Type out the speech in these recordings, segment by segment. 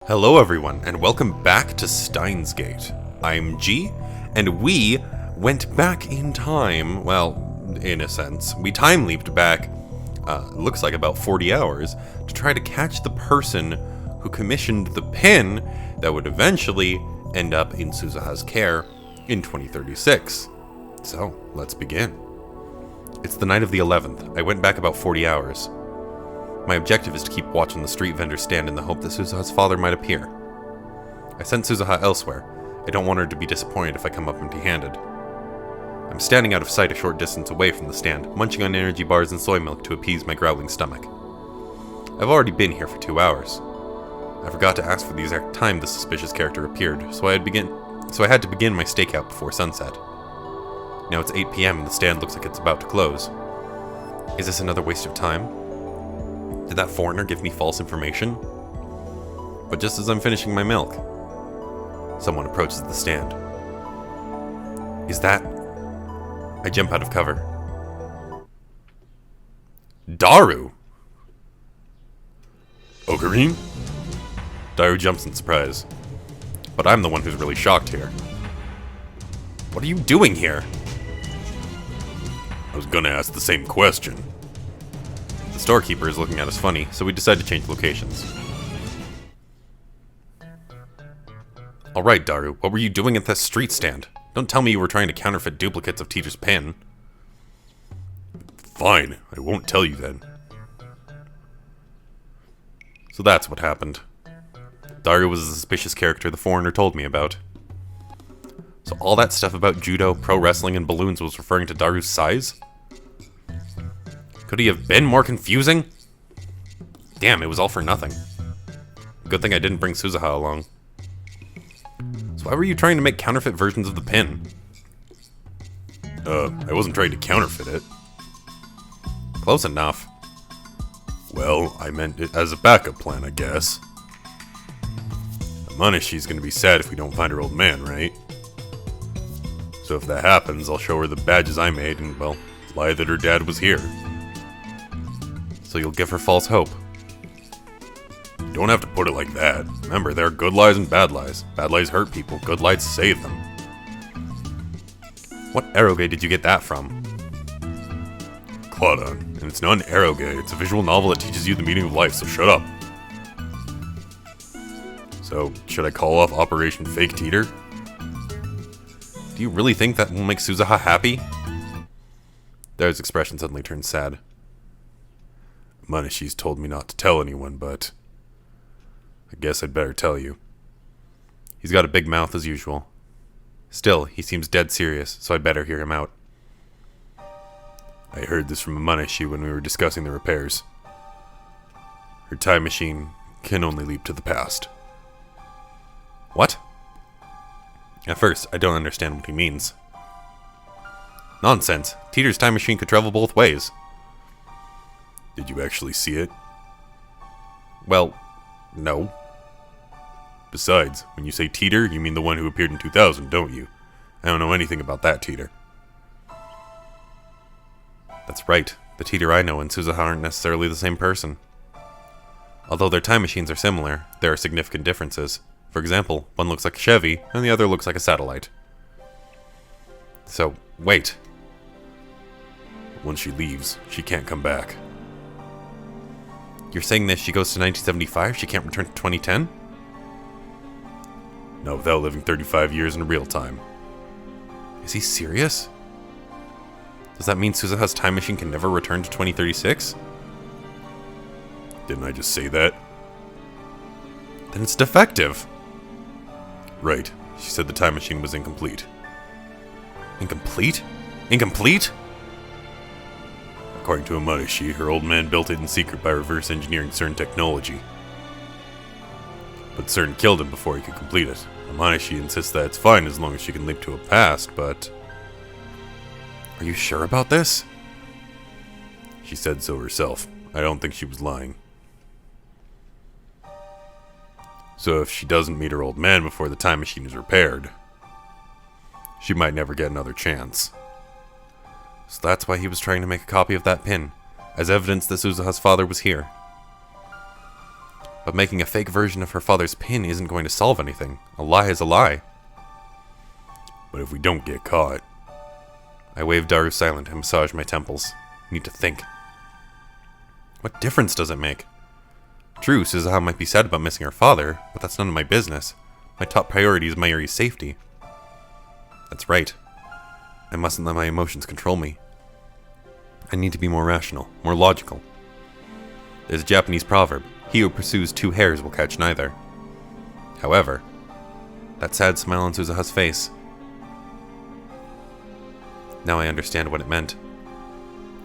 Hello everyone, and welcome back to Steins Gate. I'm G, and we went back in time, well, in a sense. We time leaped back, looks like about 40 hours, to try to catch the person who commissioned the pin that would eventually end up in Suzuha's care in 2036. So, let's begin. It's the night of the 11th. I went back about 40 hours. My objective is to keep watch on the street vendor stand in the hope that Suzuha's father might appear. I sent Suzuha elsewhere. I don't want her to be disappointed if I come up empty-handed. I'm standing out of sight a short distance away from the stand, munching on energy bars and soy milk to appease my growling stomach. I've already been here for 2 hours. I forgot to ask for the exact time the suspicious character appeared, so I had to begin my stakeout before sunset. Now it's 8 p.m. and the stand looks like it's about to close. Is this another waste of time? Did that foreigner give me false information? But just as I'm finishing my milk, someone approaches the stand. Is that... I jump out of cover. Daru! Ocarine? Daru jumps in surprise. But I'm the one who's really shocked here. What are you doing here? I was gonna ask the same question. The storekeeper is looking at us funny, so we decide to change locations. Alright, Daru, what were you doing at that street stand? Don't tell me you were trying to counterfeit duplicates of Teeter's pin. Fine, I won't tell you then. So that's what happened. Daru was the suspicious character the foreigner told me about. So all that stuff about judo, pro wrestling, and balloons was referring to Daru's size? Could he have been more confusing? Damn, it was all for nothing. Good thing I didn't bring Suzuha along. So why were you trying to make counterfeit versions of the pin? I wasn't trying to counterfeit it. Close enough. Well, I meant it as a backup plan, I guess. Manishi's gonna be sad if we don't find her old man, right? So if that happens, I'll show her the badges I made and, well, lie that her dad was here. So you'll give her false hope. You don't have to put it like that. Remember, there are good lies and bad lies. Bad lies hurt people, good lies save them. What eroge did you get that from? Claudon. And it's not an eroge, it's a visual novel that teaches you the meaning of life, so shut up. So, should I call off Operation Fake Teeter? Do you really think that will make Suzuha happy? Daru's expression suddenly turned sad. Manishi's told me not to tell anyone, but I guess I'd better tell you. He's got a big mouth as usual. Still, he seems dead serious, so I'd better hear him out. I heard this from Manishi when we were discussing the repairs. Her time machine can only leap to the past. What? At first, I don't understand what he means. Nonsense. Teeter's time machine could travel both ways. Did you actually see it? Well, no. Besides, when you say Teeter, you mean the one who appeared in 2000, don't you? I don't know anything about that Teeter. That's right. The Teeter I know and Suzuha aren't necessarily the same person. Although their time machines are similar, there are significant differences. For example, one looks like a Chevy, and the other looks like a satellite. So, wait. Once she leaves, she can't come back. You're saying that if she goes to 1975, she can't return to 2010? No, without living 35 years in real time. Is he serious? Does that mean Suzuha's time machine can never return to 2036? Didn't I just say that? Then it's defective. Right. She said the time machine was incomplete. Incomplete? Incomplete? According to Amanishi, her old man built it in secret by reverse engineering CERN technology. But CERN killed him before he could complete it. Amanishi insists that it's fine as long as she can leap to a past, but... Are you sure about this? She said so herself. I don't think she was lying. So if she doesn't meet her old man before the time machine is repaired, she might never get another chance. So that's why he was trying to make a copy of that pin, as evidence that Suzuha's father was here. But making a fake version of her father's pin isn't going to solve anything. A lie is a lie. But if we don't get caught... I waved Daru silent and massaged my temples. Need to think. What difference does it make? True, Suzuha might be sad about missing her father, but that's none of my business. My top priority is Mayuri's safety. That's right. I mustn't let my emotions control me. I need to be more rational, more logical. There's a Japanese proverb, he who pursues two hares will catch neither. However, that sad smile on Suzuha's face. Now I understand what it meant.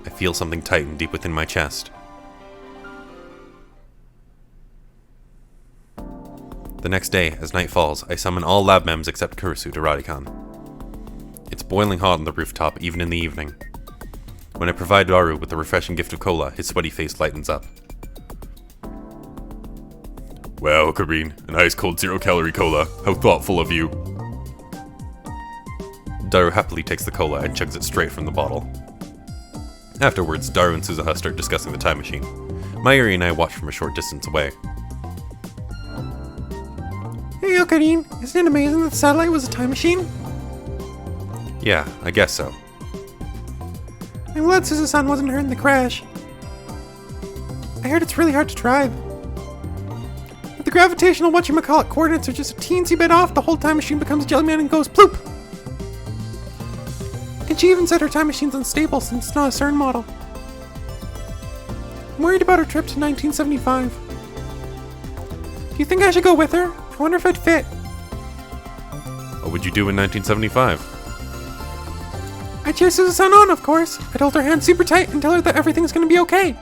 I feel something tighten deep within my chest. The next day, as night falls, I summon all lab mems except Kurusu to Radikan. It's boiling hot on the rooftop, even in the evening. When I provide Daru with the refreshing gift of cola, his sweaty face lightens up. Wow, Kareen, an ice-cold zero-calorie cola. How thoughtful of you. Daru happily takes the cola and chugs it straight from the bottle. Afterwards, Daru and Suzuha start discussing the time machine. Mayuri and I watch from a short distance away. Hey, Okarine, isn't it amazing that the satellite was a time machine? Yeah, I guess so. I'm glad Suzuha-san wasn't hurt in the crash. I heard it's really hard to drive. If the gravitational whatchamacallit coordinates are just a teensy bit off, the whole time machine becomes Jellyman and goes ploop! And she even said her time machine's unstable since it's not a CERN model. I'm worried about her trip to 1975. Do you think I should go with her? I wonder if I'd fit. What would you do in 1975? I cheer Suzuha-san on, of course. I'd hold her hand super tight and tell her that everything's gonna be okay.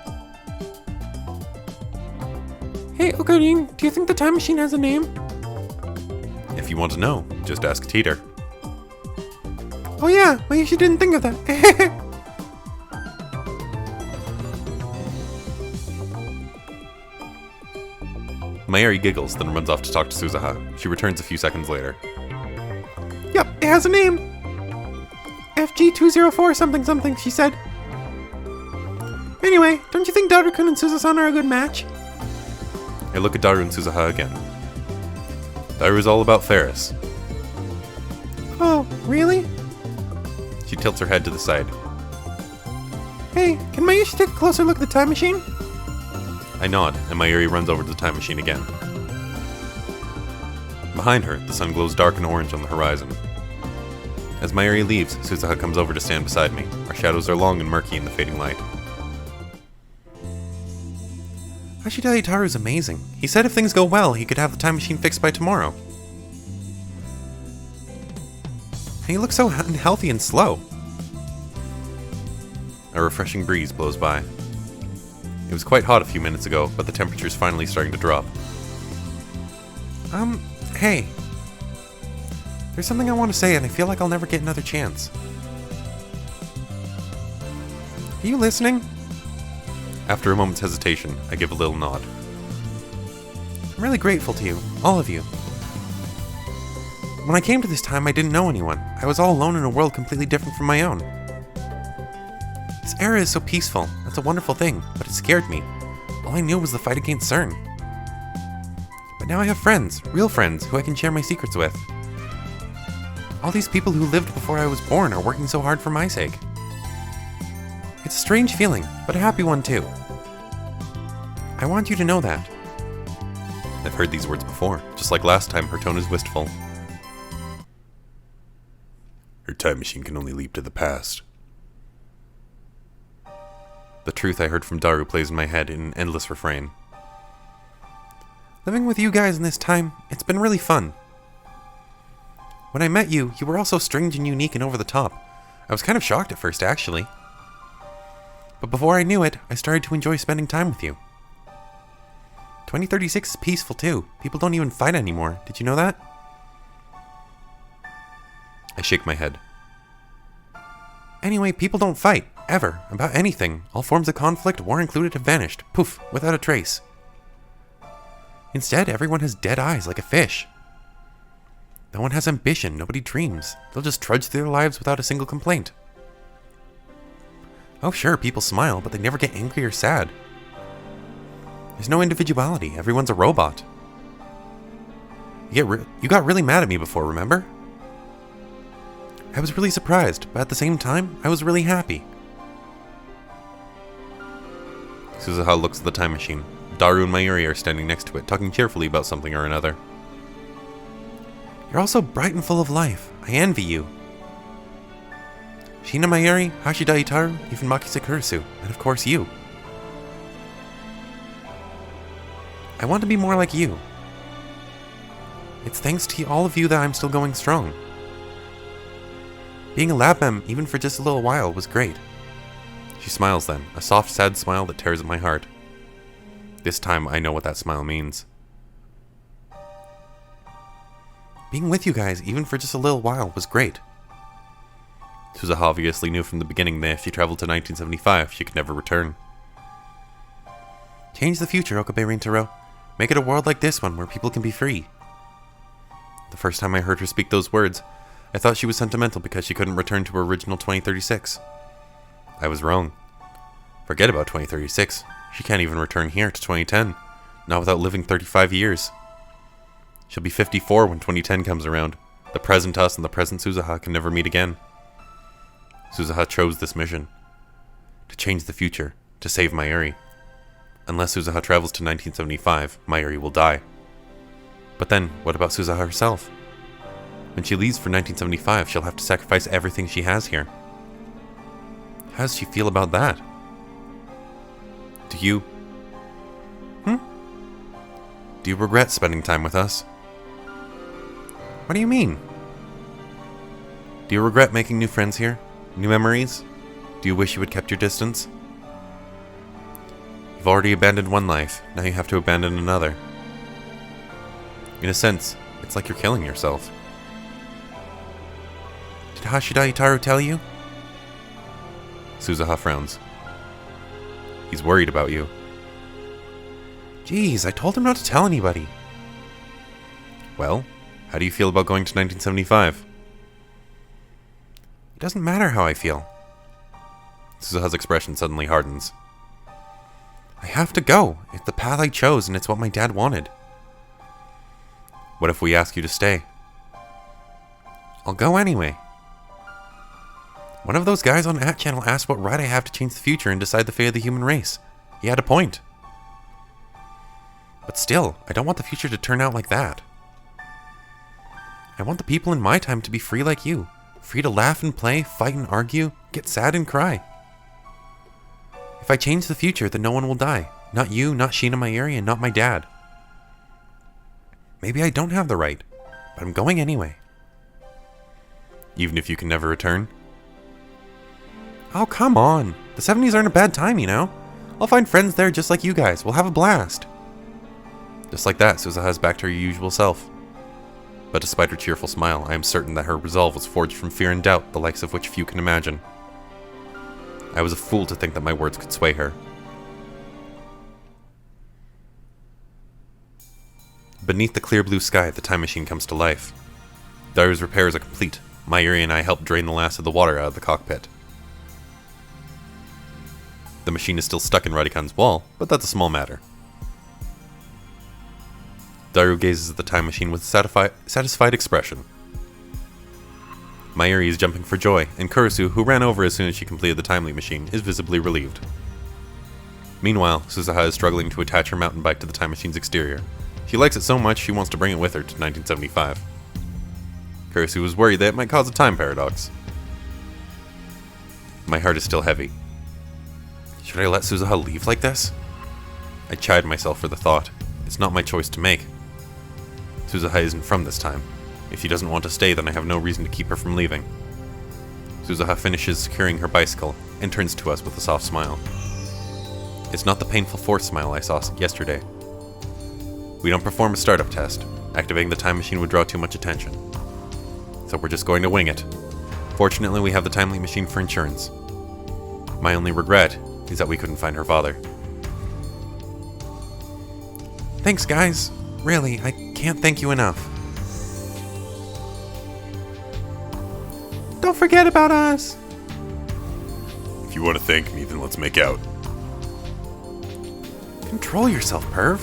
Hey, Okarine, do you think the time machine has a name? If you want to know, just ask Teeter. Oh yeah, well she didn't think of that. Mayuri giggles, then runs off to talk to Suzuha. She returns a few seconds later. Yep, it has a name. FG204 something something, she said. Anyway, don't you think Daru-kun and Suzuha-san are a good match? I look at Daru and Suzuha again. Daru is all about Ferris. Oh, really? She tilts her head to the side. Hey, can Mayushi take a closer look at the time machine? I nod, and Mayuri runs over to the time machine again. Behind her, the sun glows dark and orange on the horizon. As Mayuri leaves, Suzuha comes over to stand beside me. Our shadows are long and murky in the fading light. I should tell you, Taru's amazing. He said if things go well, he could have the time machine fixed by tomorrow. And he looks so unhealthy and slow. A refreshing breeze blows by. It was quite hot a few minutes ago, but the temperature's finally starting to drop. Hey. There's something I want to say and I feel like I'll never get another chance. Are you listening? After a moment's hesitation, I give a little nod. I'm really grateful to you, all of you. When I came to this time, I didn't know anyone. I was all alone in a world completely different from my own. This era is so peaceful. That's a wonderful thing, but it scared me. All I knew was the fight against CERN. But now I have friends, real friends, who I can share my secrets with. All these people who lived before I was born are working so hard for my sake. It's a strange feeling, but a happy one too. I want you to know that. I've heard these words before. Just like last time, her tone is wistful. Her time machine can only leap to the past. The truth I heard from Daru plays in my head in an endless refrain. Living with you guys in this time, it's been really fun. When I met you, you were all so strange and unique and over the top. I was kind of shocked at first, actually. But before I knew it, I started to enjoy spending time with you. 2036 is peaceful too. People don't even fight anymore. Did you know that? I shake my head. Anyway, people don't fight, ever, about anything. All forms of conflict, war included, have vanished. Poof, without a trace. Instead, everyone has dead eyes like a fish. No one has ambition, nobody dreams. They'll just trudge through their lives without a single complaint. Oh sure, people smile, but they never get angry or sad. There's no individuality. Everyone's a robot. You got really mad at me before, remember? I was really surprised, but at the same time, I was really happy. Suzuha looks at the time machine. Daru and Mayuri are standing next to it, talking cheerfully about something or another. You're all so bright and full of life. I envy you. Shina Mayuri, Hashida Itaru, even Makisa Kurisu, and of course you. I want to be more like you. It's thanks to all of you that I'm still going strong. Being a lab mem, even for just a little while, was great. She smiles then, a soft, sad smile that tears at my heart. This time I know what that smile means. Being with you guys, even for just a little while, was great. Suzuha obviously knew from the beginning that if she traveled to 1975, she could never return. Change the future, Okabe Rintaro. Make it a world like this one, where people can be free. The first time I heard her speak those words, I thought she was sentimental because she couldn't return to her original 2036. I was wrong. Forget about 2036. She can't even return here to 2010, not without living 35 years. She'll be 54 when 2010 comes around. The present us and the present Suzuha can never meet again. Suzuha chose this mission. To change the future, to save Mayuri. Unless Suzuha travels to 1975, Mayuri will die. But then, what about Suzuha herself? When she leaves for 1975, she'll have to sacrifice everything she has here. How does she feel about that? Do you... Do you regret spending time with us? What do you mean? Do you regret making new friends here? New memories? Do you wish you had kept your distance? You've already abandoned one life, now you have to abandon another. In a sense, it's like you're killing yourself. Did Hashida Itaru tell you? Suzuha frowns. He's worried about you. Jeez, I told him not to tell anybody. Well, how do you feel about going to 1975? It doesn't matter how I feel. Suzuha's expression suddenly hardens. I have to go. It's the path I chose, and it's what my dad wanted. What if we ask you to stay? I'll go anyway. One of those guys on At Channel asked what right I have to change the future and decide the fate of the human race. He had a point. But still, I don't want the future to turn out like that. I want the people in my time to be free like you. Free to laugh and play, fight and argue, get sad and cry. If I change the future, then no one will die. Not you, not Shina Mayuri, and not my dad. Maybe I don't have the right, but I'm going anyway. Even if you can never return? Oh, come on. The 70s aren't a bad time, you know? I'll find friends there just like you guys. We'll have a blast. Just like that, Suzuha is back to her usual self. But despite her cheerful smile, I am certain that her resolve was forged from fear and doubt, the likes of which few can imagine. I was a fool to think that my words could sway her. Beneath the clear blue sky, the time machine comes to life. Daru's repairs are complete. Mayuri and I helped drain the last of the water out of the cockpit. The machine is still stuck in Radikan's wall, but that's a small matter. Daru gazes at the time machine with a satisfied expression. Mayuri is jumping for joy, and Kurisu, who ran over as soon as she completed the time leap machine, is visibly relieved. Meanwhile, Suzuha is struggling to attach her mountain bike to the time machine's exterior. She likes it so much she wants to bring it with her to 1975. Kurisu was worried that it might cause a time paradox. My heart is still heavy. Should I let Suzuha leave like this? I chide myself for the thought. It's not my choice to make. Suzuha isn't from this time. If she doesn't want to stay, then I have no reason to keep her from leaving. Suzuha finishes securing her bicycle and turns to us with a soft smile. It's not the painful forced smile I saw yesterday. We don't perform a startup test. Activating the time machine would draw too much attention. So we're just going to wing it. Fortunately, we have the time leap machine for insurance. My only regret is that we couldn't find her father. Thanks, guys. Really, I can't thank you enough. Don't forget about us! If you want to thank me, then let's make out. Control yourself, perv.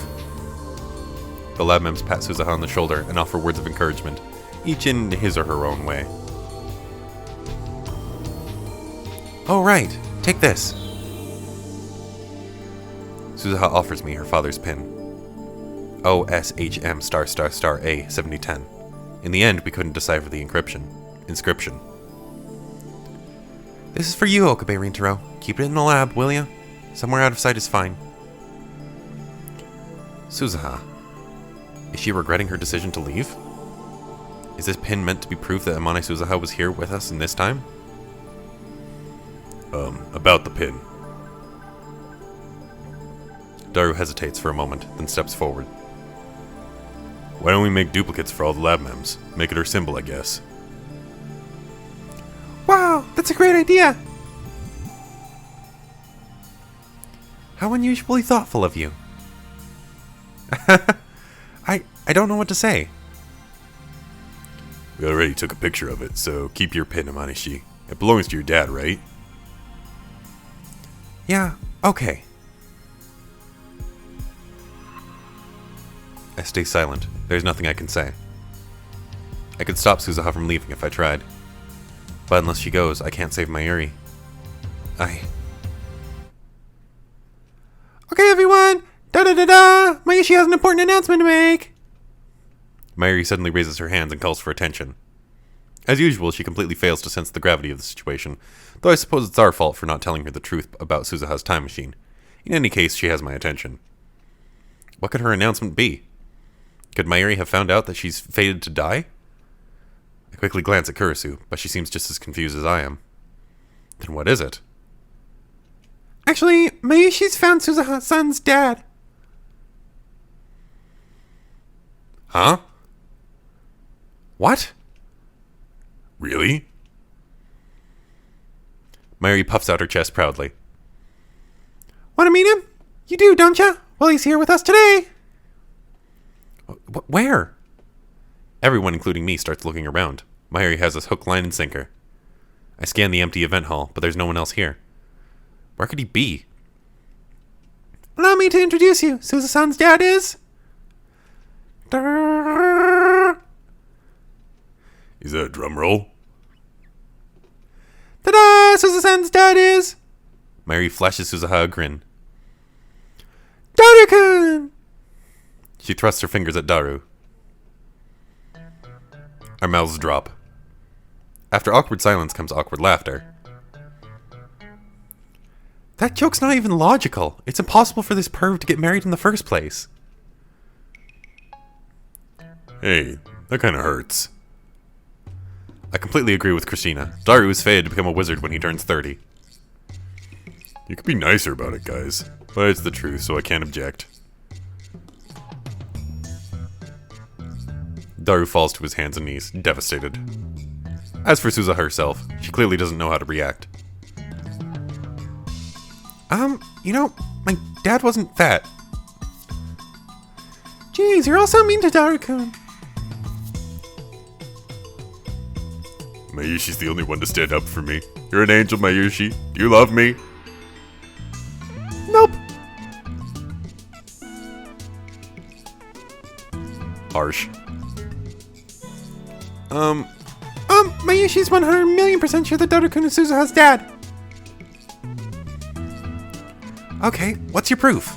The lab members pat Suzuha on the shoulder and offer words of encouragement, each in his or her own way. Oh, right. Take this. Suzuha offers me her father's pin. OSHM *** A 7010. In the end, we couldn't decipher the inscription. This is for you, Okabe Rintaro. Keep it in the lab, will ya? Somewhere out of sight is fine. Suzuha. Is she regretting her decision to leave? Is this pin meant to be proof that Amane Suzuha was here with us in this time? About the pin. Daru hesitates for a moment, then steps forward. Why don't we make duplicates for all the lab mems? Make it her symbol, I guess. Wow, that's a great idea! How unusually thoughtful of you. I don't know what to say. We already took a picture of it, so keep your pin, Amanishi. It belongs to your dad, right? Yeah, okay. I stay silent. There's nothing I can say. I could stop Suzuha from leaving if I tried. But unless she goes, I can't save Mayuri. Okay, everyone! Da-da-da-da! Mayushi has an important announcement to make! Mayuri suddenly raises her hands and calls for attention. As usual, she completely fails to sense the gravity of the situation, though I suppose it's our fault for not telling her the truth about Suzuha's time machine. In any case, she has my attention. What could her announcement be? Could Mayuri have found out that she's fated to die? I quickly glance at Kurisu, but she seems just as confused as I am. Then what is it? Actually, Mayushi's found Suzuha-san's dad. Huh? What? Really? Mayuri puffs out her chest proudly. Want to meet him? You do, don't ya? Well, he's here with us today. Where? Everyone, including me, starts looking around. Mayuri has us hook, line, and sinker. I scan the empty event hall, but there's no one else here. Where could he be? Allow me to introduce you. Suzuha-san's dad is... Is that a drum roll? Ta-da! Suzuha-san's dad is... Mayuri flashes Suzuha a grin. Daru-kun! She thrusts her fingers at Daru. Our mouths drop. After awkward silence comes awkward laughter. That joke's not even logical. It's impossible for this perv to get married in the first place. Hey, that kinda hurts. I completely agree with Christina. Daru is fated to become a wizard when he turns 30. You could be nicer about it, guys. But it's the truth, so I can't object. Daru falls to his hands and knees, devastated. As for Suzuha herself, she clearly doesn't know how to react. You know, my dad wasn't fat. Jeez, you're all so mean to Daru-kun. Mayushi's the only one to stand up for me. You're an angel, Mayushi. Do you love me? Nope. Harsh. Mayushi's 100,000,000% sure that Daru-kun is Suzuha's dad. Okay, what's your proof?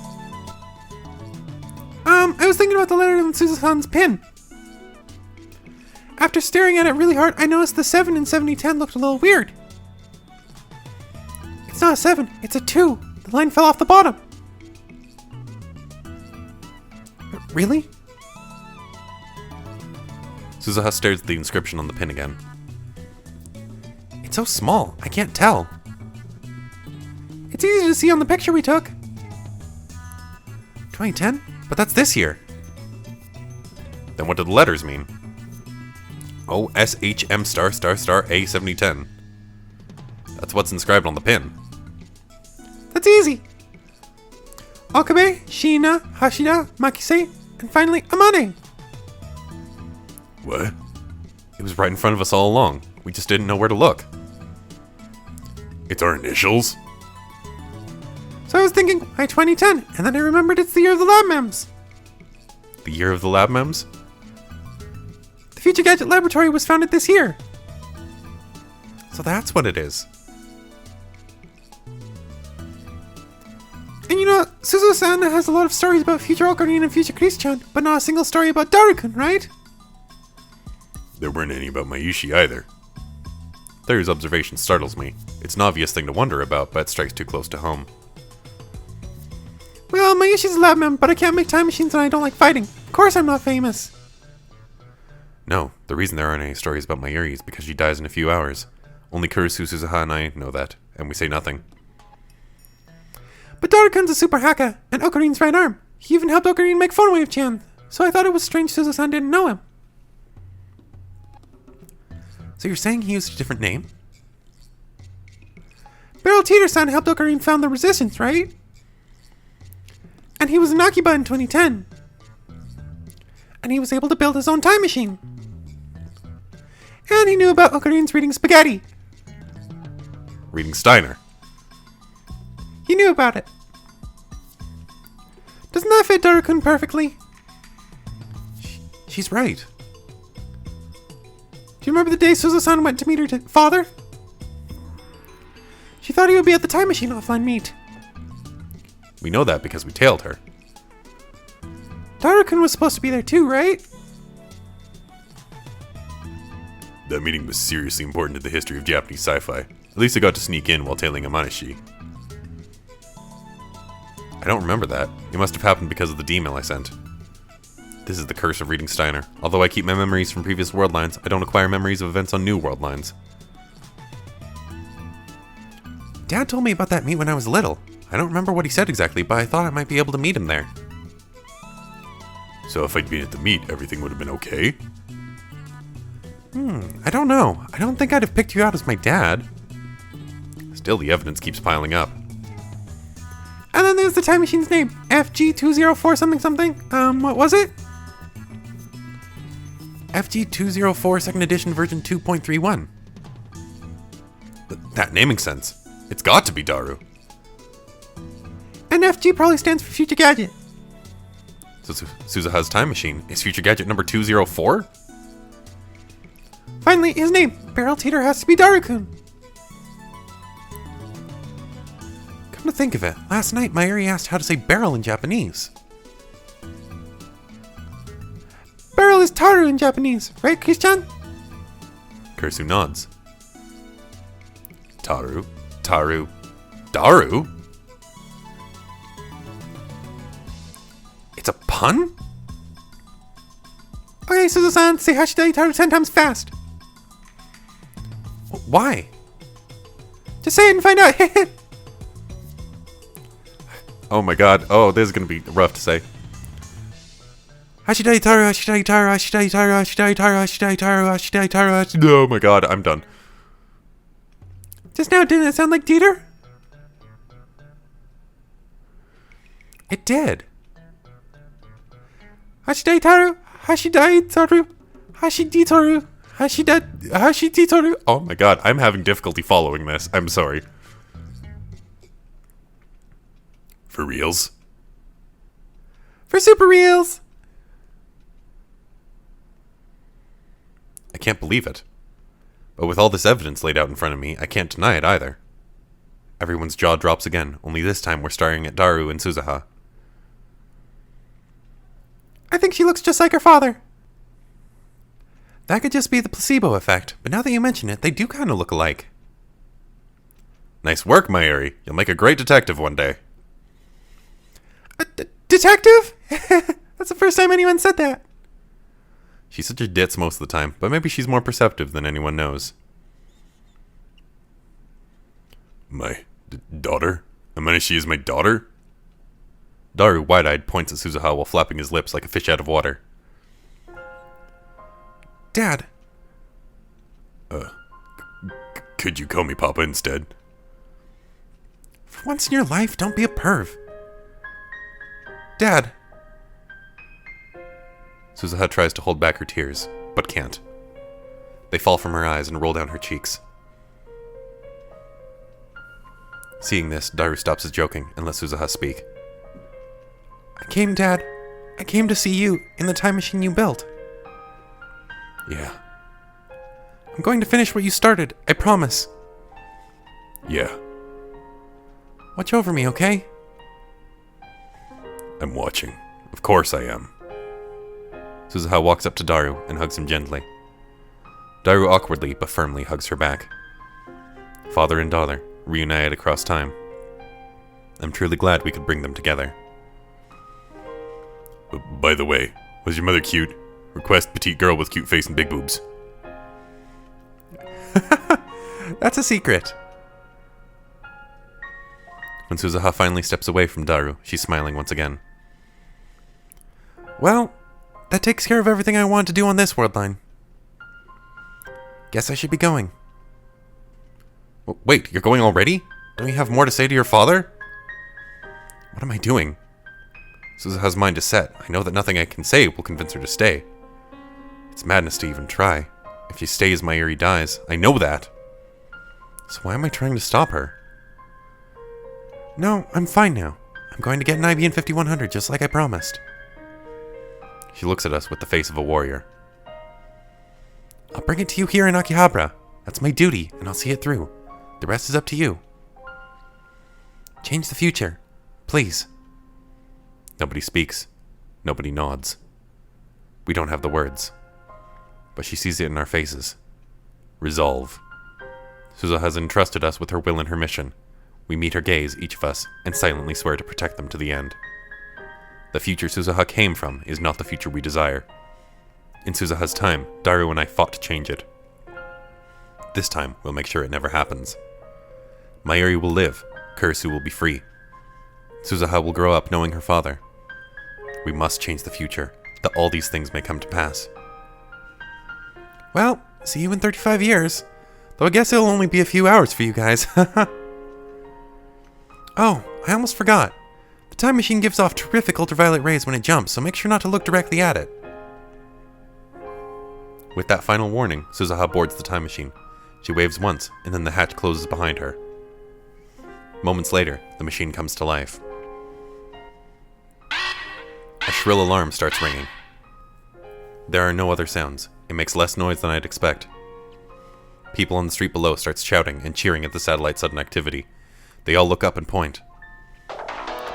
I was thinking about the letter on Suzuha-san's pin. After staring at it really hard, I noticed the 7 in 7010 looked a little weird. It's not a 7, it's a 2. The line fell off the bottom. Really? Suzuha stares at the inscription on the pin again. It's so small, I can't tell. It's easy to see on the picture we took. 2010? But that's this year. Then what do the letters mean? OSHM *** A 7010. That's what's inscribed on the pin. That's easy. Okabe, Shina, Hashida, Makise, and finally Amane. What? It was right in front of us all along. We just didn't know where to look. It's our initials? So I was was thinking, why 2010? And then I remembered it's the year of the lab mems. The year of the lab mems? The Future Gadget Laboratory was founded this year. So that's what it is. And you know, Suzuha-san has a lot of stories about Future Ocarina and Future Chris-chan, but not a single story about Daru-kun, right? There weren't any about Mayushi either. Thayru's observation startles me. It's an obvious thing to wonder about, but it strikes too close to home. Well, Mayushi's a lab mem, but I can't make time machines and I don't like fighting. Of course I'm not famous. No, the reason there aren't any stories about Mayuri is because she dies in a few hours. Only Kurisu, Suzuha, and I know that, and we say nothing. But Daru-kun's a super haka, and Okarin's right arm. He even helped Okarin make Phone Wave-chan, so I thought it was strange Suzuha-san didn't know him. So you're saying he used a different name? Beryl Teeter-san helped Okarin found the Resistance, right? And he was an Akiba in 2010. And he was able to build his own time machine. And he knew about Okarin's reading Spaghetti. Reading Steiner. He knew about it. Doesn't that fit Daru-kun perfectly? She's right. Do you remember the day Suzuha-san went to meet her father? She thought he would be at the time machine offline meet. We know that because we tailed her. Daru-kun was supposed to be there too, right? That meeting was seriously important to the history of Japanese sci-fi. At least I got to sneak in while tailing Amanishi. I don't remember that. It must have happened because of the D-mail I sent. This is the curse of reading Steiner. Although I keep my memories from previous world lines, I don't acquire memories of events on new world lines. Dad told me about that meet when I was little. I don't remember what he said exactly, but I thought I might be able to meet him there. So if I'd been at the meet, everything would have been okay? I don't know. I don't think I'd have picked you out as my dad. Still, the evidence keeps piling up. And then there's the time machine's name. FG204 something something. What was it? FG204 second edition version 2.31. That naming sense. It's got to be Daru. And FG probably stands for Future Gadget. So Suzuha's time machine is Future Gadget number 204? Finally, his name, Beryl Teeter, has to be Daru-kun. Come to think of it, last night Mayuri asked how to say barrel in Japanese. Barrel is Taru in Japanese, right, Chris-chan? Kursu nods. Taru? Daru? It's a pun? Okay, Suzuha-san, say Hashidai Taru 10 times fast. Why? Just say it and find out. Oh my god. Oh, this is gonna be rough to say. Hashidai Taru, Hashidai Taru, Hashidai Taru, Hashidai Taru, Hashidai Taru, Hashidai Taru. Oh my god, I'm done. Just now, didn't it sound like Dieter? It did. Hashidai Taru, Hashidai Taru, Hashiditoru, Hashiditoru. Oh my god, I'm having difficulty following this. I'm sorry. For reals? For super reals. I can't believe it. But with all this evidence laid out in front of me, I can't deny it either. Everyone's jaw drops again, only this time we're staring at Daru and Suzuha. I think she looks just like her father. That could just be the placebo effect, but now that you mention it, they do kind of look alike. Nice work, Mayuri. You'll make a great detective one day. A detective? That's the first time anyone said that. She's such a ditz most of the time, but maybe she's more perceptive than anyone knows. My daughter? Amanishi is my daughter? Daru, wide-eyed, points at Suzuha while flapping his lips like a fish out of water. Dad. Could you call me Papa instead? For once in your life, don't be a perv. Dad. Suzuha tries to hold back her tears, but can't. They fall from her eyes and roll down her cheeks. Seeing this, Daru stops his joking and lets Suzuha speak. Dad. I came to see you in the time machine you built. Yeah. I'm going to finish what you started, I promise. Yeah. Watch over me, okay? I'm watching. Of course I am. Suzuha walks up to Daru and hugs him gently. Daru awkwardly but firmly hugs her back. Father and daughter, reunited across time. I'm truly glad we could bring them together. By the way, was your mother cute? Request petite girl with cute face and big boobs. That's a secret. When Suzuha finally steps away from Daru, she's smiling once again. Well, that takes care of everything I want to do on this world line. Guess I should be going. Wait, you're going already? Don't you have more to say to your father? What am I doing? Suzuha's mind is set. I know that nothing I can say will convince her to stay. It's madness to even try. If she stays, Mayuri dies. I know that. So why am I trying to stop her? No, I'm fine now. I'm going to get an IBN 5100 just like I promised. She looks at us with the face of a warrior. I'll bring it to you here in Akihabara. That's my duty, and I'll see it through. The rest is up to you. Change the future. Please. Nobody speaks. Nobody nods. We don't have the words. But she sees it in our faces. Resolve. Suzuha has entrusted us with her will and her mission. We meet her gaze, each of us, and silently swear to protect them to the end. The future Suzuha came from is not the future we desire. In Suzuha's time, Daru and I fought to change it. This time, we'll make sure it never happens. Mayuri will live. Kurisu will be free. Suzuha will grow up knowing her father. We must change the future, that all these things may come to pass. Well, see you in 35 years. Though I guess it'll only be a few hours for you guys. Oh, I almost forgot. The time machine gives off terrific ultraviolet rays when it jumps, so make sure not to look directly at it. With that final warning, Suzuha boards the time machine. She waves once, and then the hatch closes behind her. Moments later, the machine comes to life. A shrill alarm starts ringing. There are no other sounds. It makes less noise than I'd expect. People on the street below start shouting and cheering at the satellite's sudden activity. They all look up and point.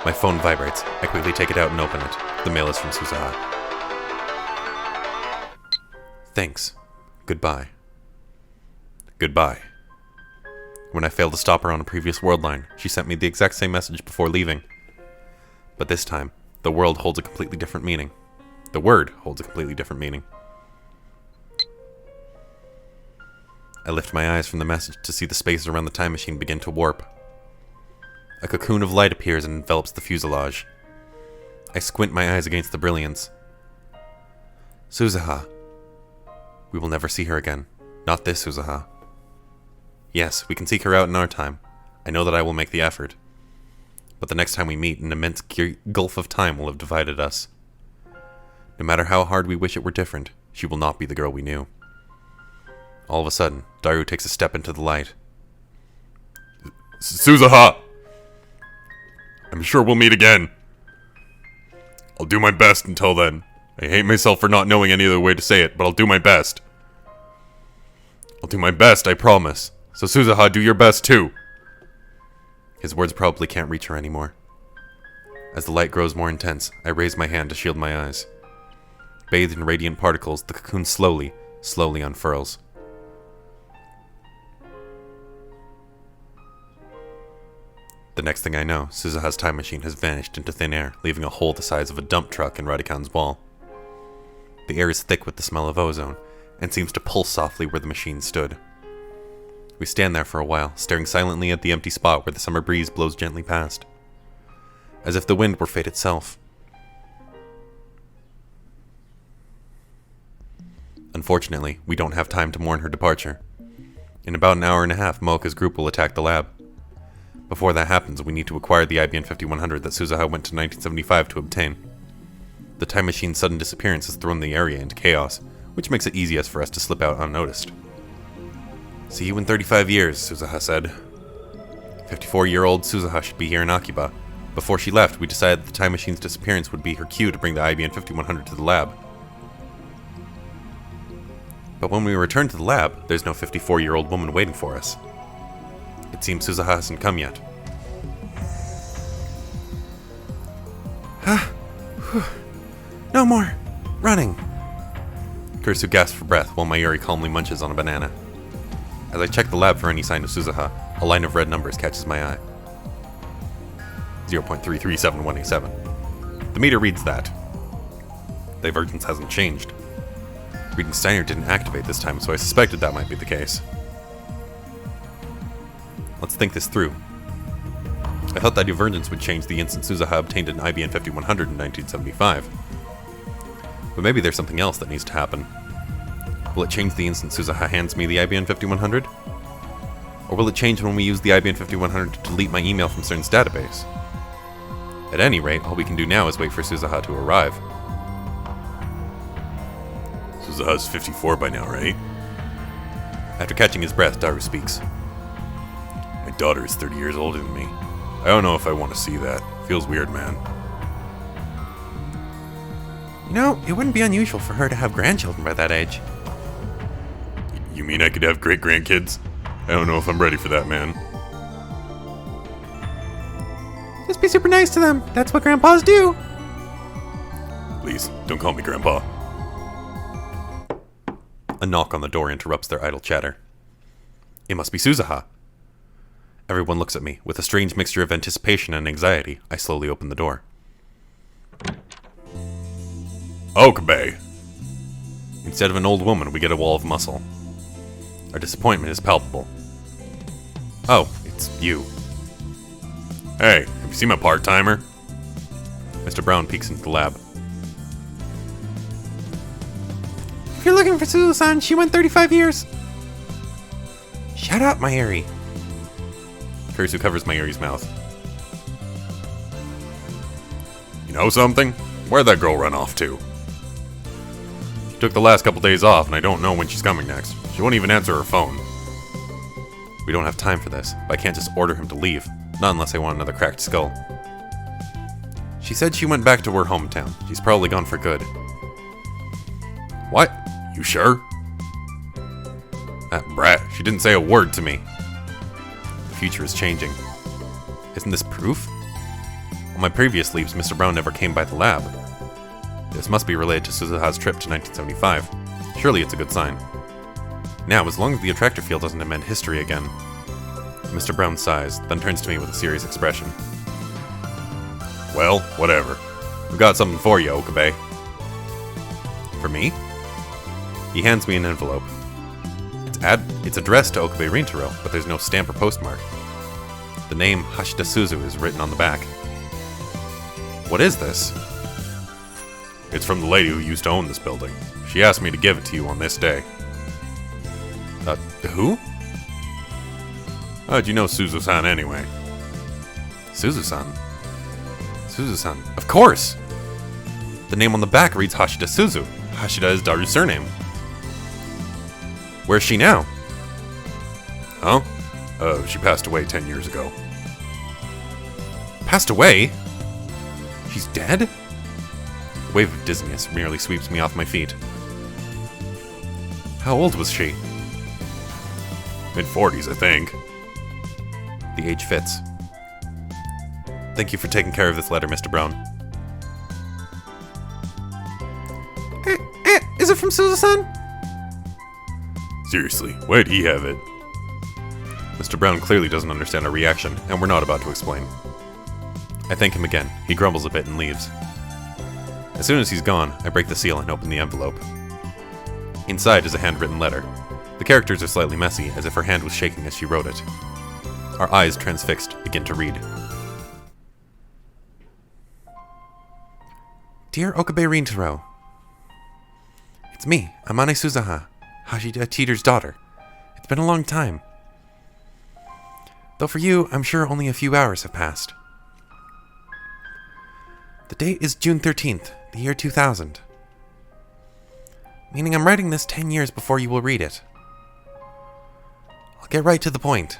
My phone vibrates. I quickly take it out and open it. The mail is from Suzuha. Thanks. Goodbye. Goodbye. When I failed to stop her on a previous world line, she sent me the exact same message before leaving. But this time, the world holds a completely different meaning. The word holds a completely different meaning. I lift my eyes from the message to see the space around the time machine begin to warp. A cocoon of light appears and envelops the fuselage. I squint my eyes against the brilliance. Suzuha. We will never see her again. Not this Suzuha. Yes, we can seek her out in our time. I know that I will make the effort. But the next time we meet, an immense gulf of time will have divided us. No matter how hard we wish it were different, she will not be the girl we knew. All of a sudden, Daru takes a step into the light. Suzuha! I'm sure we'll meet again. I'll do my best until then. I hate myself for not knowing any other way to say it, but I'll do my best. I'll do my best, I promise. So Suzuha, do your best too. His words probably can't reach her anymore. As the light grows more intense, I raise my hand to shield my eyes. Bathed in radiant particles, the cocoon slowly unfurls. The next thing I know, Suzuha's time machine has vanished into thin air, leaving a hole the size of a dump truck in Radican's wall. The air is thick with the smell of ozone, and seems to pulse softly where the machine stood. We stand there for a while, staring silently at the empty spot where the summer breeze blows gently past, as if the wind were fate itself. Unfortunately, we don't have time to mourn her departure. In about an hour and a half, Mooka's group will attack the lab. Before that happens, we need to acquire the IBN 5100 that Suzuha went to 1975 to obtain. The time machine's sudden disappearance has thrown the area into chaos, which makes it easiest for us to slip out unnoticed. See you in 35 years, Suzuha said. 54-year-old Suzuha should be here in Akiba. Before she left, we decided the time machine's disappearance would be her cue to bring the IBM 5100 to the lab. But when we return to the lab, there's no 54-year-old woman waiting for us. It seems Suzuha hasn't come yet. No more running. Kursu gasps for breath while Mayuri calmly munches on a banana. As I check the lab for any sign of Suzuha, a line of red numbers catches my eye. 0.337187. The meter reads that. Divergence hasn't changed. Reading Steiner didn't activate this time, so I suspected that might be the case. Let's think this through. I thought that divergence would change the instant Suzuha obtained an IBM 5100 in 1975. But maybe there's something else that needs to happen. Will it change the instant Suzuha hands me the IBM 5100? Or will it change when we use the IBM 5100 to delete my email from CERN's database? At any rate, all we can do now is wait for Suzuha to arrive. Suzuha's 54 by now, right? After catching his breath, Daru speaks. My daughter is 30 years older than me. I don't know if I want to see that. Feels weird, man. You know, it wouldn't be unusual for her to have grandchildren by that age. You mean I could have great-grandkids? I don't know if I'm ready for that, man. Just be super nice to them. That's what grandpas do. Please, don't call me Grandpa. A knock on the door interrupts their idle chatter. It must be Suzuha. Everyone looks at me. With a strange mixture of anticipation and anxiety, I slowly open the door. Okabe! Instead of an old woman, we get a wall of muscle. Our disappointment is palpable. Oh, it's you. Hey, have you seen my part-timer? Mr. Brown peeks into the lab. If you're looking for Suzuha-san, she went 35 years. Shut up, Mayuri. Kursu covers Mayuri's mouth. You know something? Where'd that girl run off to? She took the last couple days off, and I don't know when she's coming next. She won't even answer her phone. We don't have time for this, but I can't just order him to leave. Not unless I want another cracked skull. She said she went back to her hometown. She's probably gone for good. What? You sure? That brat, she didn't say a word to me. The future is changing. Isn't this proof? On my previous leaves, Mr. Brown never came by the lab. This must be related to Suzuha's trip to 1975. Surely it's a good sign. Now, as long as the attractor field doesn't amend history again. Mr. Brown sighs, then turns to me with a serious expression. Well, whatever. We've got something for you, Okabe. For me? He hands me an envelope. It's addressed to Okabe Rintaro, but there's no stamp or postmark. The name Hashida Suzu is written on the back. What is this? It's from the lady who used to own this building. She asked me to give it to you on this day. Who? How'd you know Suzu-san anyway? Suzu-san? Suzu-san, of course! The name on the back reads Hashida Suzu. Hashida is Daru's surname. Where's she now? Huh? She passed away 10 years ago. Passed away? She's dead? A wave of dizziness merely sweeps me off my feet. How old was she? Mid-40s, I think. The age fits. Thank you for taking care of this letter, Mr. Brown. Is it from Suzuha-san? Seriously, why'd he have it? Mr. Brown clearly doesn't understand our reaction, and we're not about to explain. I thank him again. He grumbles a bit and leaves. As soon as he's gone, I break the seal and open the envelope. Inside is a handwritten letter. The characters are slightly messy, as if her hand was shaking as she wrote it. Our eyes, transfixed, begin to read. Dear Okabe Rintaro, it's me, Amane Suzuha, Hashida Teeter's daughter. It's been a long time. Though for you, I'm sure only a few hours have passed. The date is June 13th, the year 2000. Meaning I'm writing this 10 years before you will read it. I'll get right to the point.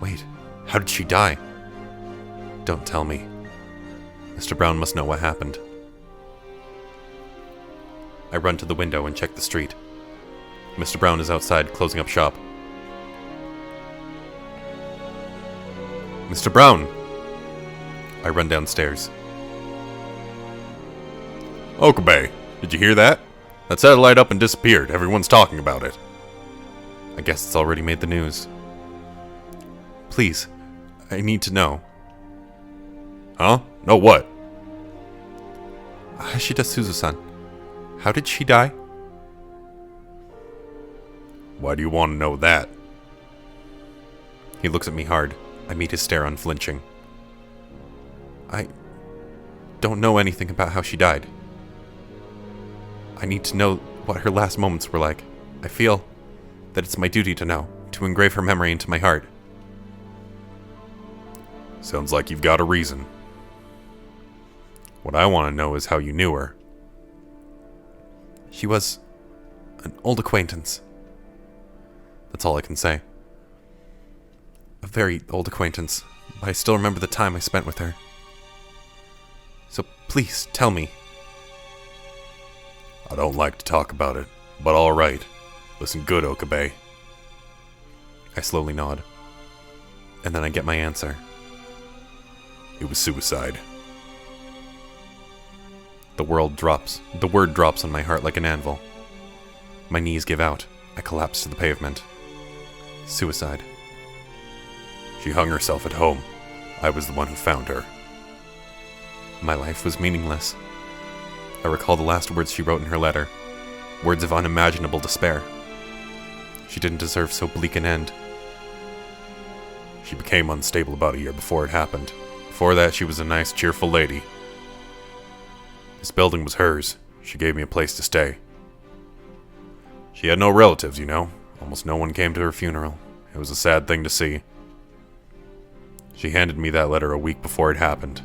Wait, how did she die? Don't tell me. Mr. Brown must know what happened. I run to the window and check the street. Mr. Brown is outside, closing up shop. Mr. Brown! I run downstairs. Okabe, did you hear that? That satellite up and disappeared. Everyone's talking about it. I guess it's already made the news. Please, I need to know. Huh? Know what? Hashida Suzu-san, how did she die? Why do you want to know that? He looks at me hard. I meet his stare unflinching. I don't know anything about how she died. I need to know what her last moments were like. I feel that it's my duty to know, to engrave her memory into my heart. Sounds like you've got a reason. What I want to know is how you knew her. She was an old acquaintance. That's all I can say. A very old acquaintance, but I still remember the time I spent with her. So please, tell me. I don't like to talk about it, but alright. Listen good, Okabe. I slowly nod. And then I get my answer. It was suicide. The word drops on my heart like an anvil. My knees give out. I collapse to the pavement. Suicide. She hung herself at home. I was the one who found her. My life was meaningless. I recall the last words she wrote in her letter. Words of unimaginable despair. She didn't deserve so bleak an end. She became unstable about a year before it happened. Before that, she was a nice, cheerful lady. This building was hers. She gave me a place to stay. She had no relatives, you know. Almost no one came to her funeral. It was a sad thing to see. She handed me that letter a week before it happened.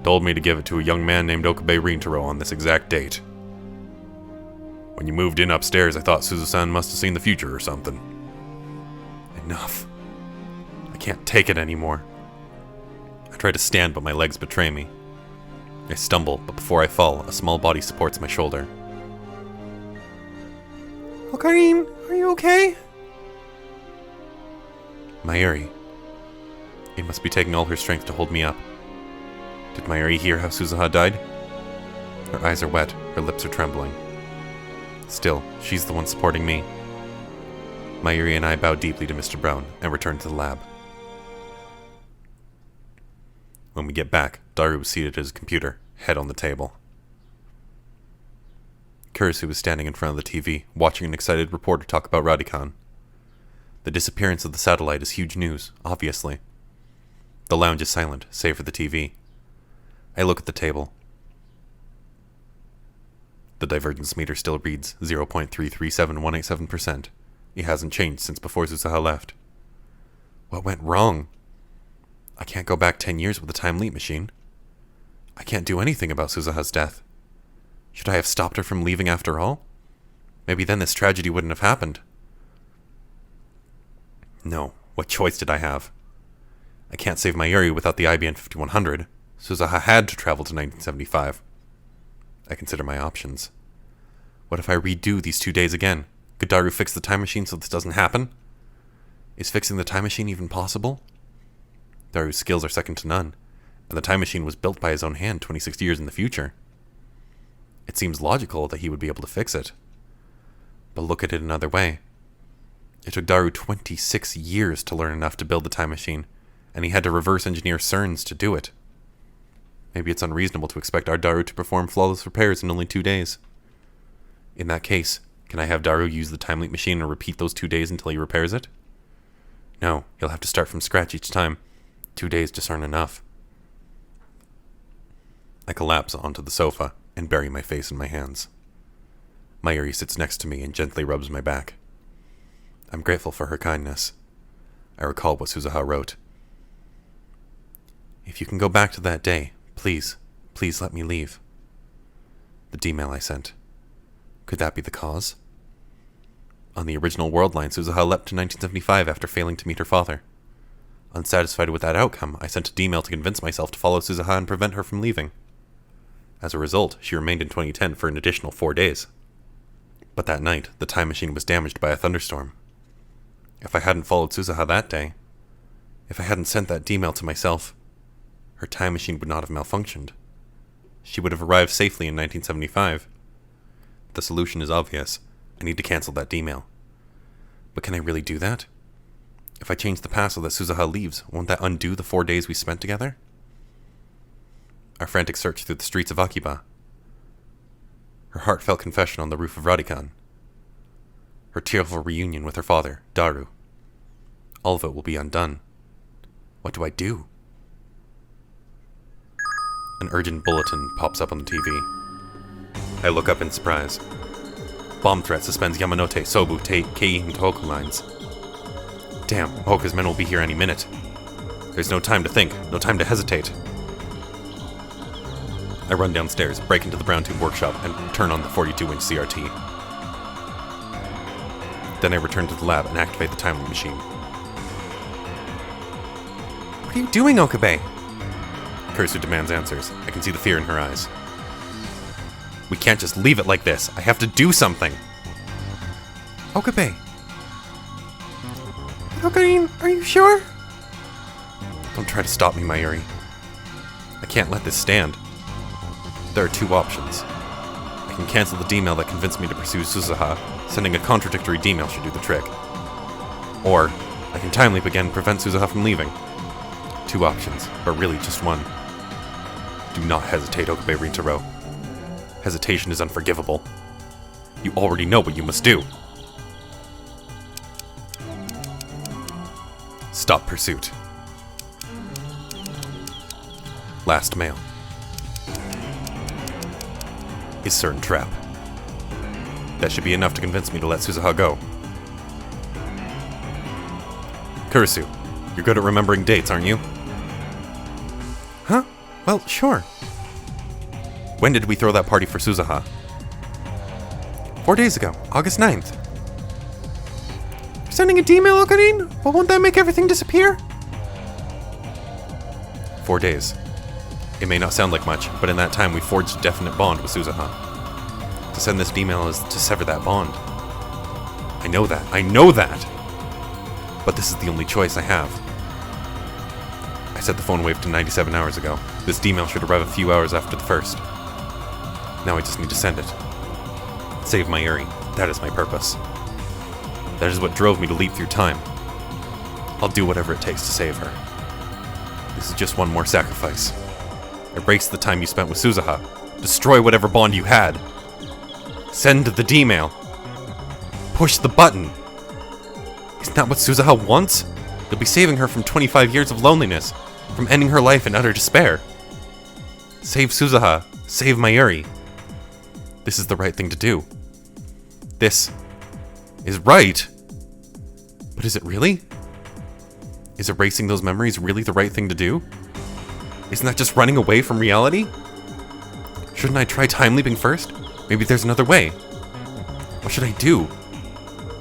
Told me to give it to a young man named Okabe Rintaro on this exact date. When you moved in upstairs, I thought Suzu-san must have seen the future or something. Enough. I can't take it anymore. I try to stand, but my legs betray me. I stumble, but before I fall, a small body supports my shoulder. Okarin, are you okay? Mayuri. It must be taking all her strength to hold me up. Did Mayuri hear how Suzuha died? Her eyes are wet, her lips are trembling. Still, she's the one supporting me. Mayuri and I bow deeply to Mr. Brown and return to the lab. When we get back, Daru was seated at his computer, head on the table. Kurisu was standing in front of the TV, watching an excited reporter talk about Radican. The disappearance of the satellite is huge news, obviously. The lounge is silent, save for the TV. I look at the table. The divergence meter still reads 0.337187%. It hasn't changed since before Suzuha left. What went wrong? I can't go back 10 years with a time leap machine. I can't do anything about Suzuha's death. Should I have stopped her from leaving after all? Maybe then this tragedy wouldn't have happened. No, what choice did I have? I can't save Mayuri without the IBN 5100. Suzuha had to travel to 1975. I consider my options. What if I redo these 2 days again? Could Daru fix the time machine so this doesn't happen? Is fixing the time machine even possible? Daru's skills are second to none, and the time machine was built by his own hand 26 years in the future. It seems logical that he would be able to fix it. But look at it another way. It took Daru 26 years to learn enough to build the time machine, and he had to reverse engineer CERNs to do it. Maybe it's unreasonable to expect our Daru to perform flawless repairs in only 2 days. In that case, can I have Daru use the time leap machine and repeat those 2 days until he repairs it? No, he'll have to start from scratch each time. 2 days just aren't enough. I collapse onto the sofa and bury my face in my hands. Mayuri sits next to me and gently rubs my back. I'm grateful for her kindness. I recall what Suzuha wrote. If you can go back to that day, please let me leave. The D-mail I sent. Could that be the cause? On the original world line, Suzuha leapt to 1975 after failing to meet her father. Unsatisfied with that outcome, I sent a D-mail to convince myself to follow Suzuha and prevent her from leaving. As a result, she remained in 2010 for an additional 4 days. But that night, the time machine was damaged by a thunderstorm. If I hadn't followed Suzuha that day, if I hadn't sent that D-mail to myself, her time machine would not have malfunctioned. She would have arrived safely in 1975. The solution is obvious. I need to cancel that D-mail. But can I really do that? If I change the past so that Suzuha leaves, won't that undo the 4 days we spent together? Our frantic search through the streets of Akiba. Her heartfelt confession on the roof of Radikan. Her tearful reunion with her father, Daru. All of it will be undone. What do I do? An urgent bulletin pops up on the TV. I look up in surprise. Bomb threat suspends Yamanote, Sobu, Kei, and Tohoku lines. Damn, Hoka's men will be here any minute. There's no time to think, no time to hesitate. I run downstairs, break into the Brown Tube workshop, and turn on the 42-inch CRT. Then I return to the lab and activate the timing machine. What are you doing, Okabe? Kurisu demands answers. I can see the fear in her eyes. We can't just leave it like this. I have to do something. Okabe. Okarin, are you sure? Don't try to stop me, Mayuri. I can't let this stand. There are 2 options. I can cancel the D-mail that convinced me to pursue Suzuha. Sending a contradictory D-mail should do the trick. Or, I can time leap again and prevent Suzuha from leaving. 2 options, but really just one. Do not hesitate, Okabe Rintaro. Hesitation is unforgivable. You already know what you must do. Stop pursuit. Last mail. Is certain trap. That should be enough to convince me to let Suzuha go. Kurisu, you're good at remembering dates, aren't you? Huh? Well, sure. When did we throw that party for Suzuha? 4 days ago, August 9th. You're sending a D-mail, Okarin? But won't that make everything disappear? 4 days. It may not sound like much, but in that time we forged a definite bond with Suzuha. To send this D-mail is to sever that bond. I know that! But this is the only choice I have. I set the phone wave to 97 hours ago. This D-mail should arrive a few hours after the first. Now I just need to send it. Save Mayuri. That is my purpose. That is what drove me to leap through time. I'll do whatever it takes to save her. This is just one more sacrifice. Erase the time you spent with Suzuha. Destroy whatever bond you had. Send the D-mail. Push the button. Isn't that what Suzuha wants? You'll be saving her from 25 years of loneliness, from ending her life in utter despair. Save Suzuha. Save Mayuri. This is the right thing to do. This is right. But is it really? Is erasing those memories really the right thing to do? Isn't that just running away from reality? Shouldn't I try time leaping first? Maybe there's another way. What should I do?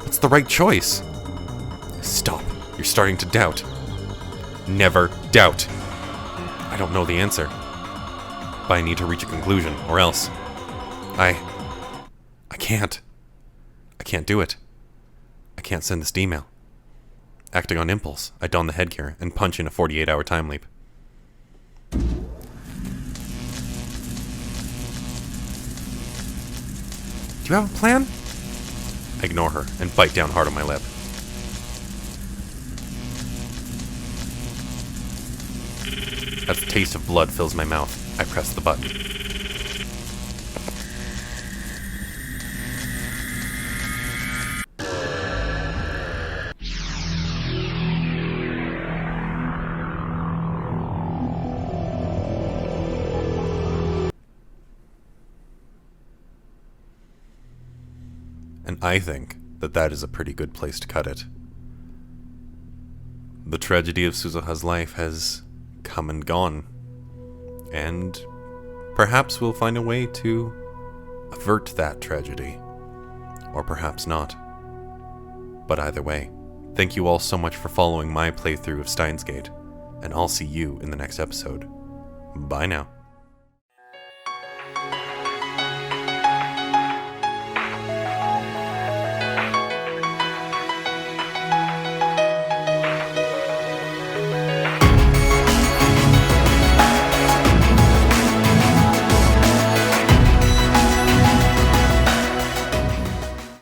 What's the right choice? Stop. You're starting to doubt. Never doubt. I don't know the answer. But I need to reach a conclusion, or else I can't. I can't do it. I can't send this email. Acting on impulse, I don the headgear and punch in a 48-hour time leap. Do you have a plan? I ignore her and bite down hard on my lip. As the taste of blood fills my mouth, I press the button. And I think that that is a pretty good place to cut it. The tragedy of Suzuha's life has come and gone, and perhaps we'll find a way to avert that tragedy, or perhaps not. But either way, Thank you all so much for following my playthrough of Steins Gate, and I'll see you in the next episode. Bye now.